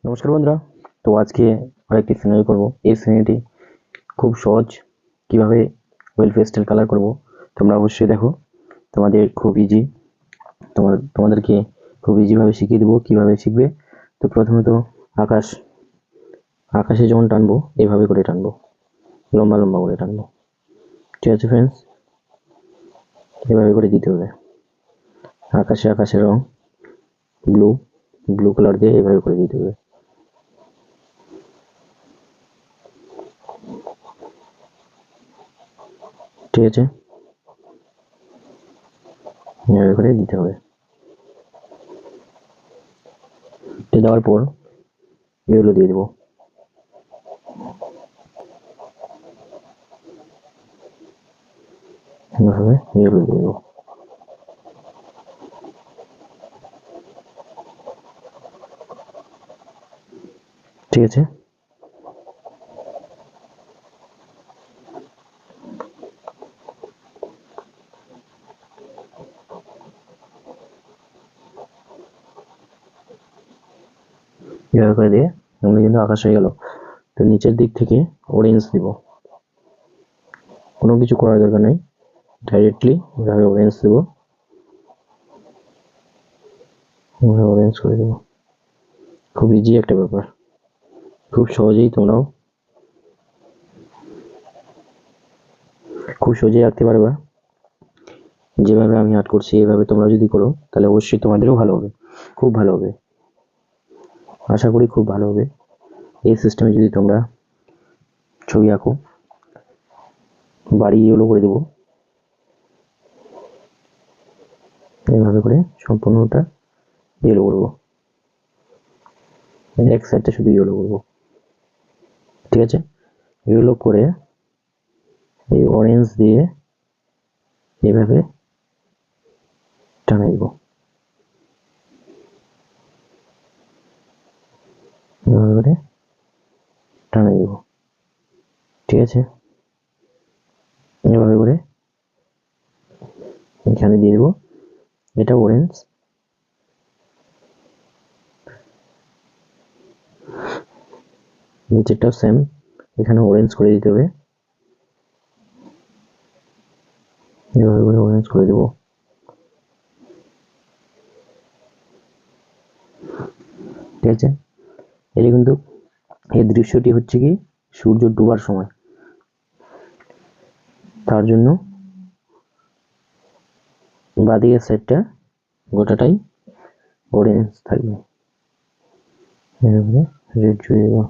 নমস্কার বন্ধুরা। তো আজকে আরেকটি সিনারি করব। এই সিনারিটি খুব সহজ, কিভাবে ওয়েল পেস্টেল কালার করব তোমরা অবশ্যই দেখো। তোমাদের খুব ইজি, তোমাদেরকে খুব ইজিভাবে শিখিয়ে দেবো কিভাবে শিখবে। তো প্রথমত আকাশে যখন টানবো এইভাবে করে টানবো, লম্বা লম্বা করে টানবো। ঠিক আছে ফ্রেন্ডস, এভাবে করে দিতে হবে। আকাশের রং ব্লু, ব্লু কালার দিয়ে এভাবে করে দিতে হবে। ঠিক আছে, এভাবে করে দিতে হবে। দেওয়ার পর এগুলো দিয়ে দেবো। এভাবে এগুলো দিয়ে দেবো। ঠিক আছে, এভাবে করে দিয়ে আমাদের কিন্তু আকাশ হয়ে গেল। তো নিচের দিক থেকে অরেঞ্জ দিব, কোনো কিছু করার দরকার নেই, ডাইরেক্টলি এভাবে অরেঞ্জ দেবো, অরেঞ্জ করে দেবো। খুব ইজি একটা ব্যাপার, খুব সহজেই তোমরাও খুব সহজেই আঁকতে পারবা। যেভাবে আমি আর্ট করছি এভাবে তোমরা যদি করো তাহলে অবশ্যই তোমাদেরও ভালো হবে, খুব ভালো হবে, আশা করি খুব ভালো হবে। এই সিস্টেমে যদি তোমরা ছবি আঁকো, বাড়ি ইয়েলো করে দেবো, এইভাবে করে সম্পূর্ণটা ইয়েলো করবো, এক সাইডটা শুধু ইয়েলো করবো। ঠিক আছে, ইয়েলো করে এই অরেঞ্জ দিয়ে এইভাবে টানে দিব, এভাবে করে টানে দিব। ঠিক আছে, এভাবে করে এখানে দিয়ে দেবো, এটা অরেঞ্জ, নিচেরটাও সেম, এখানে অরেঞ্জ করে দিতে হবে, এভাবে করে অরেঞ্জ করে দেবো। ঠিক আছে, এটা কিন্তু এই দৃশ্যটি হচ্ছে কি সূর্য ডোবার সময়, তার জন্য বাঁদিকের সাইডটা গোটাটাই অরেঞ্জ থাকবে। এভাবে রেড দিয়ে দেবো,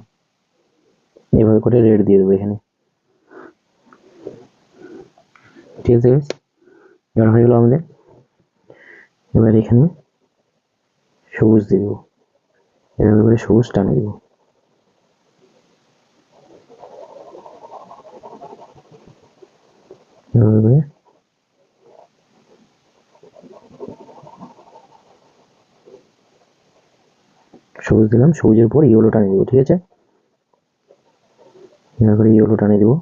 এভাবে করে রেড দিয়ে দেবো এখানে। ঠিক আছে, এবার হয়ে গেল আমাদের। এবার এখানে সবুজ দিয়ে দেবো, এভাবে করে সবুজ টানে দেবো। এভাবে করে সবুজ দিলাম, সবুজের পর ইয়েলো টানে দেবো। ঠিক আছে, এভাবে করে ইয়েলো টানে দেবো,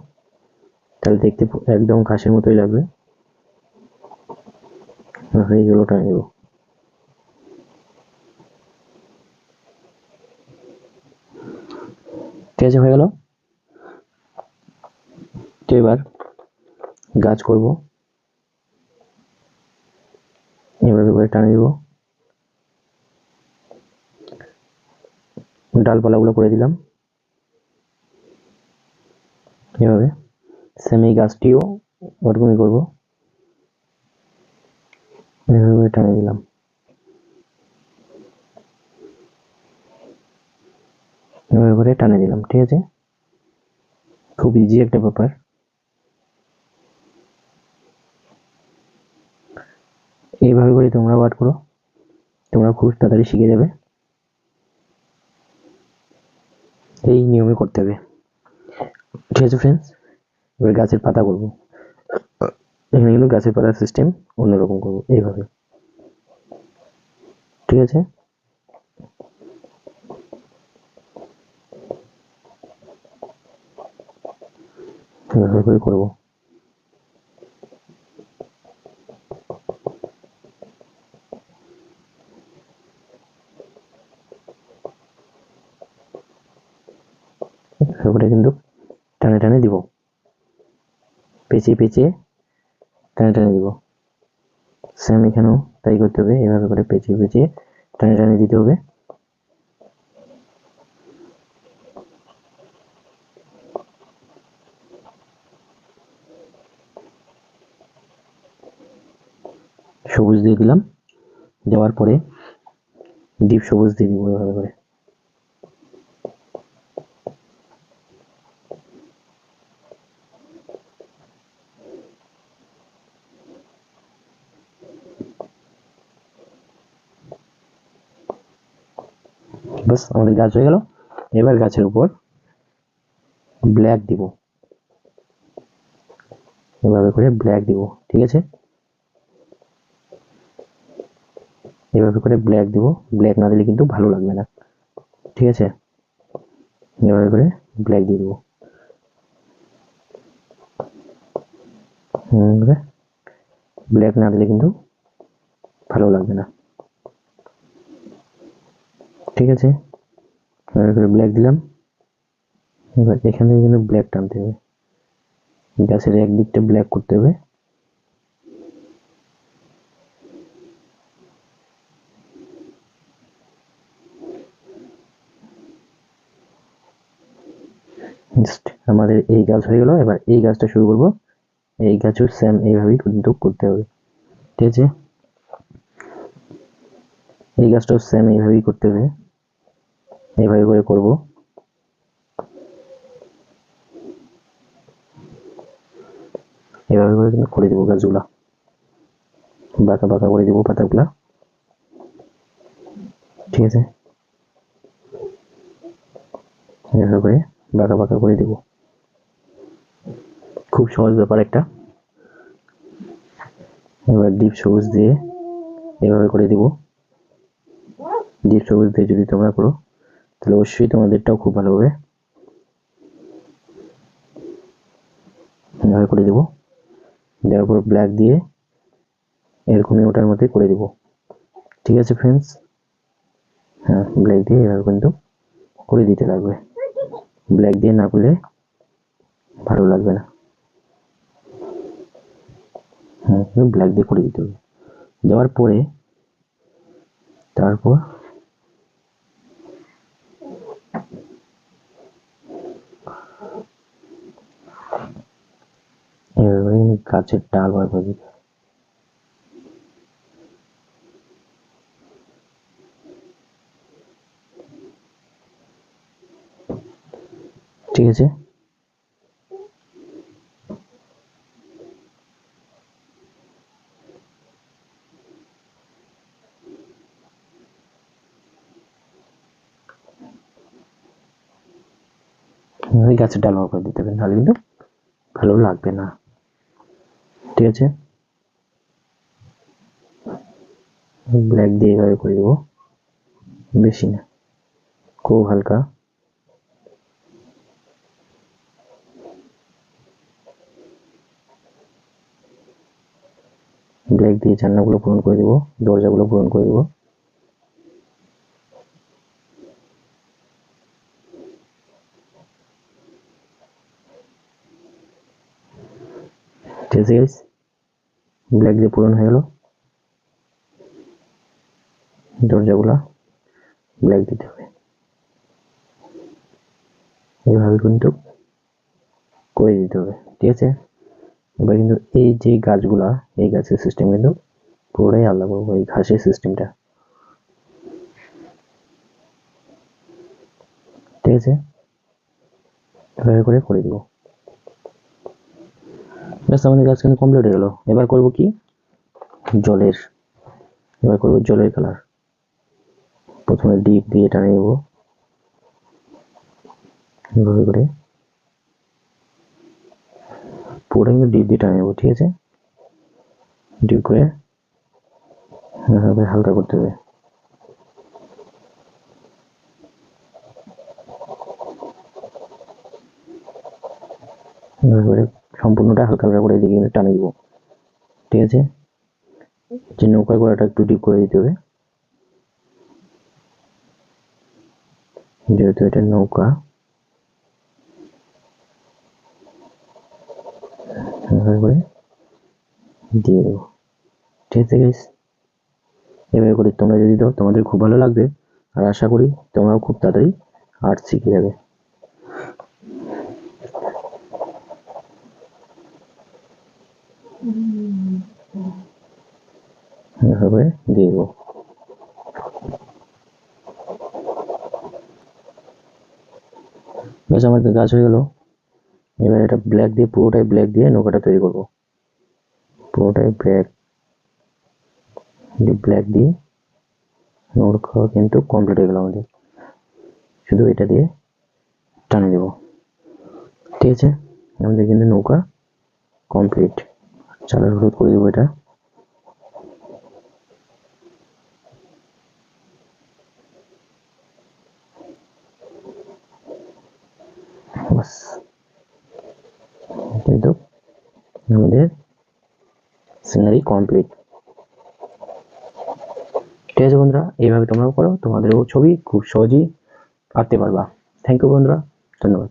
তাহলে দেখতে একদম ঘাসের মতোই লাগবে। এভাবে ইয়েলো টানে দেবো। ঠিক আছে, হয়ে গেল। তো এবার গাছ করব, এভাবে করে টানে দিব, ডালপালাগুলো করে দিলাম এভাবে। সেম এই গাছটিও ওরকমই করবো, এভাবে করে টানে দিলাম, এভাবে করে টানে দিলাম। ঠিক আছে, খুব ইজি একটা ব্যাপার। এইভাবে করে তোমরা আর্ট করো, তোমরা খুব তাড়াতাড়ি শিখে যাবে। এই নিয়মে করতে হবে। ঠিক আছে ফ্রেন্ডস, এবার গাছের পাতা করবো। এখানে কিন্তু গাছের পাতার সিস্টেম অন্যরকম করবো, এইভাবে। ঠিক আছে, এভাবে করে করবো। এভাবে কিন্তু টানে টানে দিব, পেঁচিয়ে পেঁচিয়ে টানে টানে দিব। সেম এখানেও তাই করতে হবে, এভাবে করে পেঁচিয়ে পেঁচিয়ে টানে টানে দিতে হবে। সবুজ দিয়ে দিলাম, দেওয়ার পরে ডিপ সবুজ দিয়ে দিব এভাবে করে। বাস আমাদের গাছ হয়ে গেল। এবার গাছের উপর ব্ল্যাক দিব, এভাবে করে ব্ল্যাক দিব, ঠিক আছে। এভাবে করে ব্ল্যাক দিব, ব্ল্যাক না দিলে কিন্তু ভালো লাগবে না, ঠিক আছে। এভাবে করে ব্ল্যাক দিয়ে দেবো, ব্ল্যাক না দিলে কিন্তু ভালো লাগবে না, ঠিক আছে। এভাবে করে ব্ল্যাক দিলাম। এবার এখান থেকে কিন্তু ব্ল্যাক টানতে হবে, গাছের একদিকটা ব্ল্যাক করতে হবে। আমাদের এই গাছ হয়ে গেল। এবার এই গাছটা শুরু করব। এই গাছও সেম এইভাবেই কিন্তু করতে হবে, ঠিক আছে। এই গাছটাও সেম এইভাবেই করতে হবে, এইভাবে করে করব। এভাবে করে কিন্তু করে দেবো গাছগুলা, বাঁকা বাঁকা করে দেবো পাতাগুলা, ঠিক আছে। এভাবে করে বাঁকা বাঁকা করে দেবো, খুব সহজ ব্যাপার একটা। এবার ডিপ সবুজ দিয়ে এভাবে করে দিব। ডিপ সবুজ দিয়ে যদি তোমরা করো তাহলে অবশ্যই তোমাদেরটাও খুব ভালো হবে। এভাবে করে দেবো, দেওয়ার পর ব্ল্যাক দিয়ে এরকমই ওটার মধ্যে করে দেবো, ঠিক আছে ফ্রেন্ডস। হ্যাঁ, ব্ল্যাক দিয়ে এভাবে কিন্তু করে দিতে লাগবে, ব্ল্যাক দিয়ে না করলে ভালো লাগবে না। হ্যাঁ, ব্ল্যাক দিয়ে করে দিতে হবে। দেওয়ার পরে তারপর এভাবে গাছের ডাল বার করে দিতে হবে, ঠিক আছে। গাছের ডাল বার করে দিতে হবে, নাহলে কিন্তু ভালো লাগবে না, ঠিক আছে। ব্ল্যাক দিয়ে এভাবে করে দেবো, বেশি না, খুব হালকা। ব্ল্যাক দিয়ে জানলাগুলো পূরণ করে দেবো, দরজাগুলো পূরণ করে দেবো। ঠিক আছে গাইস, ব্ল্যাক দিয়ে পূরণ হয়ে গেল। দরজাগুলা ব্ল্যাক দিতে হবে, এইভাবে কিন্তু করে দিতে হবে, ঠিক আছে। এবার কিন্তু এই যে গাছগুলা, এই গাছের সিস্টেম কিন্তু পুরোটাই আলাদা করবো, এই ঘাসের সিস্টেমটা, ঠিক আছে। এভাবে করে করে দিব। ব্যাস আমাদের কাজ কিন্তু কমপ্লিট হয়ে গেল। এবার করব কি, জলের, এবার করবো জলের কালার। প্রথমে ডিপ দিয়ে টানে নেব, এভাবে করে পুরোটা কিন্তু ডিপ দিয়ে টানে নেব, ঠিক আছে। ডিপ করে এভাবে হালকা করতে হবে, এভাবে করে সম্পূর্ণটা হালকা হালকা করে এদিকে টানে দিব, ঠিক আছে। যে নৌকা গোড়াটা একটু ডিপ করে দিতে হবে, যেহেতু এটা নৌকা। এভাবে করে দিয়ে দেবো। ঠিক আছে গাইস, এভাবে করে তোমরা যদি দাও তোমাদের খুব ভালো লাগবে, আর আশা করি তোমরাও খুব তাড়াতাড়ি আর্ট শিখে যাবে। এভাবে দিয়ে দেবো। বেশ, আমাদের গাছ হয়ে গেল। এবার এটা ব্ল্যাক দিয়ে, পুরোটাই ব্ল্যাক দিয়ে নৌকাটা তৈরি করব। পুরোটাই ব্ল্যাক দিয়ে নৌকা কিন্তু কমপ্লিট হয়ে গেল আমাদের। শুধু এটা দিয়ে টানে দেবো। ঠিক আছে, আমাদের কিন্তু নৌকা কমপ্লিট। চালের হলুদ করে দেবো এটা। বাস, কিন্তু আমাদের সিনারি কমপ্লিট। ঠিক আছে বন্ধুরা, এইভাবে তোমরাও করো, তোমাদেরও ছবি খুব সহজেই আঁকতে পারবা। থ্যাংক ইউ বন্ধুরা, ধন্যবাদ।